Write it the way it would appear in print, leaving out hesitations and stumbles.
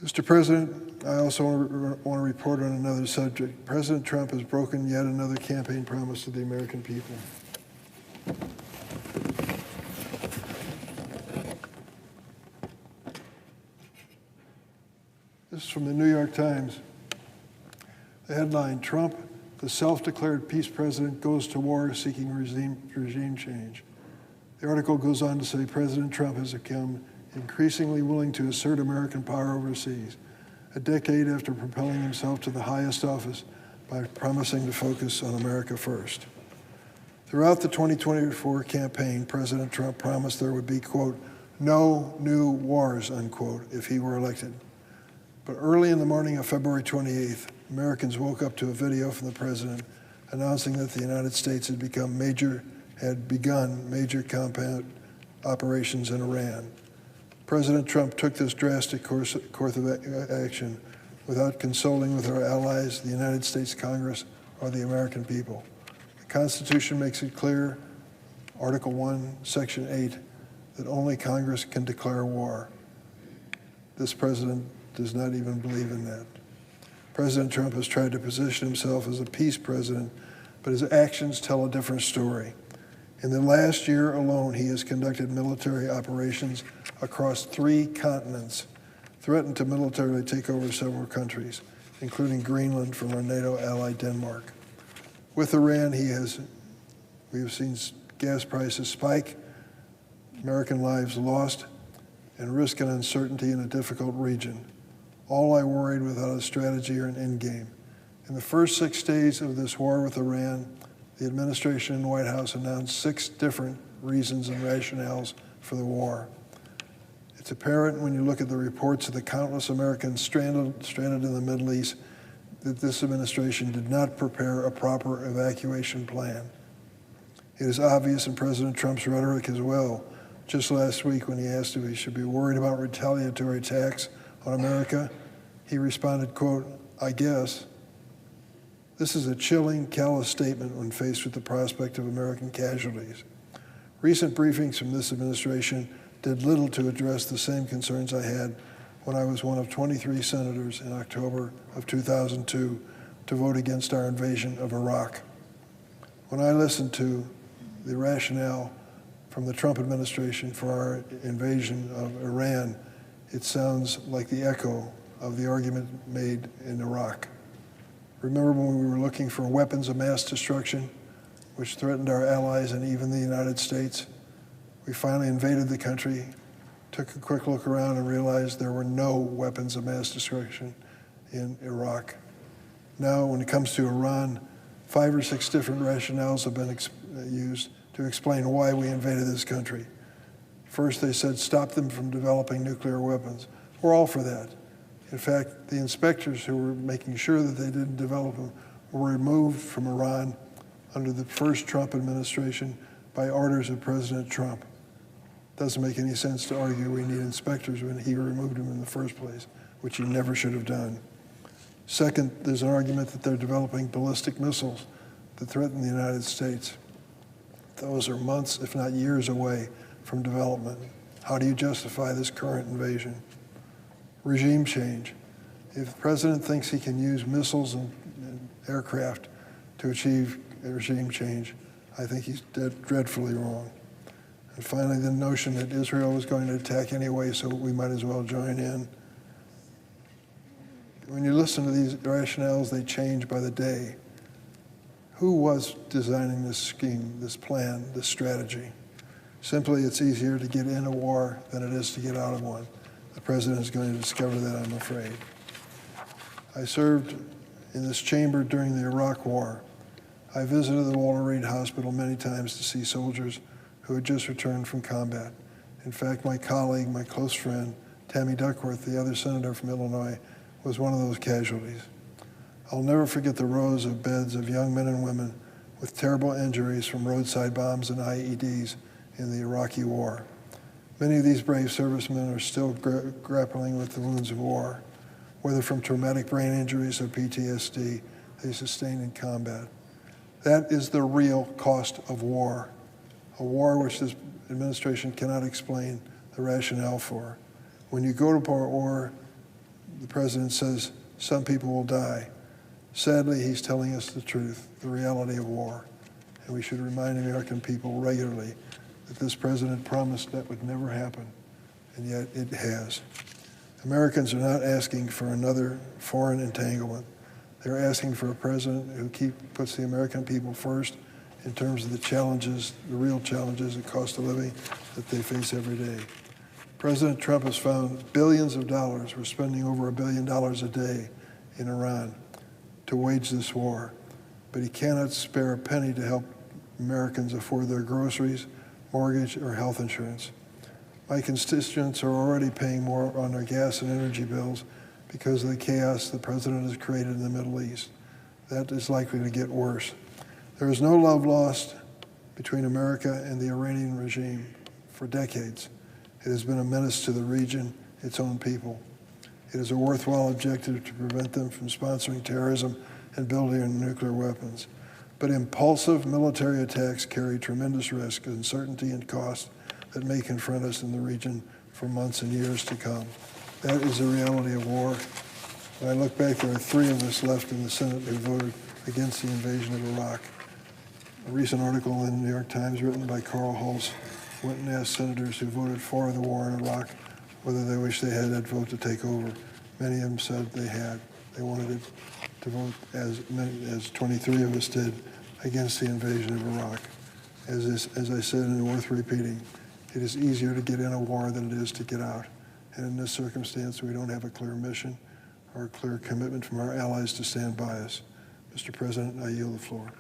Mr. President, I also want to report on another subject. President Trump has broken yet another campaign promise to the American people. This is from the New York Times. The headline, Trump, the self-declared peace president, goes to war seeking regime change. The article goes on to say President Trump has become increasingly willing to assert American power overseas, a decade after propelling himself to the highest office by promising to focus on America first. Throughout the 2024 campaign, President Trump promised there would be, quote, no new wars, unquote, if he were elected. But early in the morning of February 28th, Americans woke up to a video from the president announcing that the United States had begun major combat operations in Iran. President Trump took this drastic course of action without consulting with our allies, the United States Congress, or the American people. The Constitution makes it clear, Article 1, Section 8, that only Congress can declare war. This president does not even believe in that. President Trump has tried to position himself as a peace president, but his actions tell a different story. In the last year alone, he has conducted military operations across 3 continents, threatened to militarily take over several countries, including Greenland from our NATO ally Denmark. With Iran, we have seen gas prices spike, American lives lost, and risk and uncertainty in a difficult region. All I worried without a strategy or an end game. In the first 6 days of this war with Iran, the administration and White House announced 6 different reasons and rationales for the war. It's apparent when you look at the reports of the countless Americans stranded in the Middle East that this administration did not prepare a proper evacuation plan. It is obvious in President Trump's rhetoric as well. Just last week when he asked if he should be worried about retaliatory attacks on America, he responded, quote, I guess. This is a chilling, callous statement when faced with the prospect of American casualties. Recent briefings from this administration did little to address the same concerns I had when I was one of 23 senators in October of 2002 to vote against our invasion of Iraq. When I listened to the rationale from the Trump administration for our invasion of Iran, it sounds like the echo of the argument made in Iraq. Remember when we were looking for weapons of mass destruction, which threatened our allies and even the United States? We finally invaded the country, took a quick look around and realized there were no weapons of mass destruction in Iraq. Now, when it comes to Iran, 5 or 6 different rationales have been used to explain why we invaded this country. First, they said stop them from developing nuclear weapons. We're all for that. In fact, the inspectors who were making sure that they didn't develop them were removed from Iran under the first Trump administration by orders of President Trump. Doesn't make any sense to argue we need inspectors when he removed them in the first place, which he never should have done. Second, there's an argument that they're developing ballistic missiles that threaten the United States. Those are months, if not years away from development. How do you justify this current invasion? Regime change. If the president thinks he can use missiles and aircraft to achieve a regime change, I think he's dreadfully wrong. And finally, the notion that Israel was going to attack anyway, so we might as well join in. When you listen to these rationales, they change by the day. Who was designing this scheme, this plan, this strategy? Simply, it's easier to get in a war than it is to get out of one. The president is going to discover that, I'm afraid. I served in this chamber during the Iraq War. I visited the Walter Reed Hospital many times to see soldiers who had just returned from combat. In fact, my colleague, my close friend, Tammy Duckworth, the other senator from Illinois, was one of those casualties. I'll never forget the rows of beds of young men and women with terrible injuries from roadside bombs and IEDs in the Iraqi war. Many of these brave servicemen are still grappling with the wounds of war, whether from traumatic brain injuries or PTSD they sustained in combat. That is the real cost of war, a war which this administration cannot explain the rationale for. When you go to war, the president says some people will die. Sadly, he's telling us the truth, the reality of war. And we should remind the American people regularly that this president promised that would never happen, and yet it has. Americans are not asking for another foreign entanglement. They're asking for a president who puts the American people first in terms of the challenges, the real challenges, the cost of living that they face every day. President Trump has found billions of dollars. We're spending over $1 billion a day in Iran to wage this war. But he cannot spare a penny to help Americans afford their groceries, mortgage, or health insurance. My constituents are already paying more on their gas and energy bills because of the chaos the president has created in the Middle East. That is likely to get worse. There is no love lost between America and the Iranian regime for decades. It has been a menace to the region, its own people. It is a worthwhile objective to prevent them from sponsoring terrorism and building nuclear weapons. But impulsive military attacks carry tremendous risk, uncertainty, and cost that may confront us in the region for months and years to come. That is the reality of war. When I look back, there are 3 of us left in the Senate who voted against the invasion of Iraq. A recent article in the New York Times written by Carl Hulse went and asked senators who voted for the war in Iraq whether they wished they had that vote to take over. Many of them said they had. They wanted it to vote, as 23 of us did, against the invasion of Iraq. As I said, and worth repeating, it is easier to get in a war than it is to get out. And in this circumstance, we don't have a clear mission or a clear commitment from our allies to stand by us. Mr. President, I yield the floor.